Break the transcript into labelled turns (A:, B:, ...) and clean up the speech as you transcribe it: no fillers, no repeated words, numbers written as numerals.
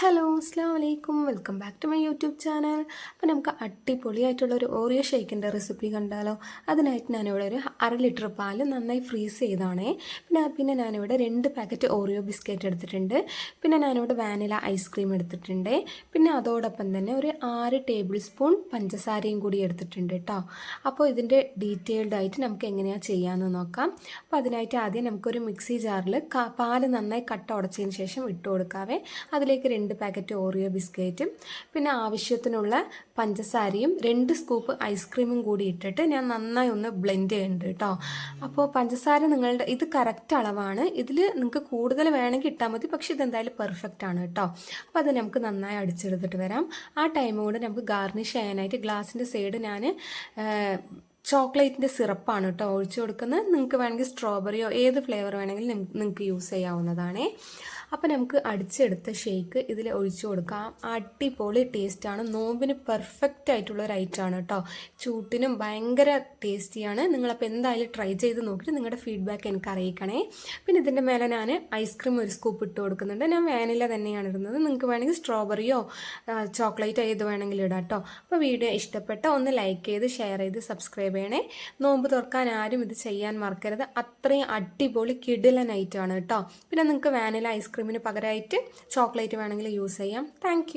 A: Hello അസ്സാം വലൈക്കും welcome back to my YouTube channel. അപ്പോൾ നമുക്ക് അടിപൊളിയായിട്ടുള്ളൊരു ഓറിയോ ഷേക്കിൻ്റെ റെസിപ്പി കണ്ടാലോ. അതിനായിട്ട് ഞാനിവിടെ ഒരു 1/2 ലിറ്റർ പാൽ നന്നായി ഫ്രീസ് ചെയ്താണേ. പിന്നെ ഞാനിവിടെ 2 പാക്കറ്റ് ഓറിയോ ബിസ്ക്കറ്റ് എടുത്തിട്ടുണ്ട്. പിന്നെ ഞാനിവിടെ വാനില ഐസ്ക്രീം എടുത്തിട്ടുണ്ട്. പിന്നെ അതോടൊപ്പം തന്നെ ഒരു 6 ടേബിൾ സ്പൂൺ പഞ്ചസാരയും കൂടി എടുത്തിട്ടുണ്ട് കേട്ടോ. അപ്പോൾ ഇതിൻ്റെ ഡീറ്റെയിൽഡ് ആയിട്ട് നമുക്ക് എങ്ങനെയാണ് ചെയ്യാമെന്ന് നോക്കാം. അപ്പോൾ അതിനായിട്ട് ആദ്യം നമുക്കൊരു മിക്സി ജാറിൽ പാൽ നന്നായി കട്ട ഉടച്ചതിന് ശേഷം ഇട്ട് കൊടുക്കാവേ. അതിലേക്ക് 2 പാക്കറ്റ് ഓറിയോ ബിസ്ക്കറ്റും പിന്നെ ആവശ്യത്തിനുള്ള പഞ്ചസാരയും 2 സ്കൂപ്പ് ഐസ്ക്രീമും കൂടി ഇട്ടിട്ട് ഞാൻ നന്നായി ഒന്ന് ബ്ലെൻഡ് ചെയ്യുന്നുണ്ട് കേട്ടോ. അപ്പോൾ പഞ്ചസാര നിങ്ങളുടെ ഇത് കറക്റ്റ് അളവാണ്. ഇതിൽ നിങ്ങൾക്ക് കൂടുതൽ വേണമെങ്കിൽ ഇട്ടാൽ മതി, പക്ഷേ ഇതെന്തായാലും പെർഫെക്റ്റ് ആണ് കേട്ടോ. അപ്പോൾ അത് നമുക്ക് നന്നായി അടിച്ചെടുത്തിട്ട് വരാം. ആ ടൈം കൊണ്ട് നമുക്ക് ഗാർണിഷ് ചെയ്യാനായിട്ട് ഗ്ലാസിൻ്റെ സൈഡ് ഞാൻ ചോക്ലേറ്റിൻ്റെ സിറപ്പാണ് കേട്ടോ ഒഴിച്ചു കൊടുക്കുന്നത്. നിങ്ങൾക്ക് വേണമെങ്കിൽ സ്ട്രോബെറിയോ ഏത് ഫ്ലേവർ വേണമെങ്കിലും നിങ്ങൾക്ക് യൂസ് ചെയ്യാവുന്നതാണേ. അപ്പോൾ നമുക്ക് അടിച്ചെടുത്ത ഷേക്ക് ഇതിൽ ഒഴിച്ചു കൊടുക്കാം. അടിപൊളി ടേസ്റ്റാണ്. നോമ്പിന് പെർഫെക്റ്റ് ആയിട്ടുള്ള ഒരു ഐറ്റമാണ് കേട്ടോ. ചൂട്ടിനും ഭയങ്കര ടേസ്റ്റിയാണ്. നിങ്ങളപ്പോൾ എന്തായാലും ട്രൈ ചെയ്ത് നോക്കിയിട്ട് നിങ്ങളുടെ ഫീഡ്ബാക്ക് എനിക്ക് അറിയിക്കണേ. പിന്നെ ഇതിൻ്റെ മേലെ ഞാൻ ഐസ്ക്രീം ഒരു സ്കൂപ്പ് ഇട്ട് കൊടുക്കുന്നുണ്ട്. ഞാൻ വാനില തന്നെയാണ് ഇടുന്നത്. നിങ്ങൾക്ക് വേണമെങ്കിൽ സ്ട്രോബെറിയോ ചോക്ലേറ്റോ ഏത് വേണമെങ്കിലും ഇടാം കേട്ടോ. അപ്പോൾ വീഡിയോ ഇഷ്ടപ്പെട്ട ഒന്ന് ലൈക്ക് ചെയ്ത് ഷെയർ ചെയ്ത് സബ്സ്ക്രൈബ് ചെയ്യണേ. നോമ്പ് തുറക്കാൻ ആരും ഇത് ചെയ്യാൻ മറക്കരുത്. അത്രയും അടിപൊളി കിടിലൻ ഐറ്റമാണ് കേട്ടോ. പിന്നെ നിങ്ങൾക്ക് വാനില ഐസ്ക്രീമിന് പകരമായിട്ട് ചോക്ലേറ്റ് വേണമെങ്കിൽ യൂസ് ചെയ്യാം. താങ്ക്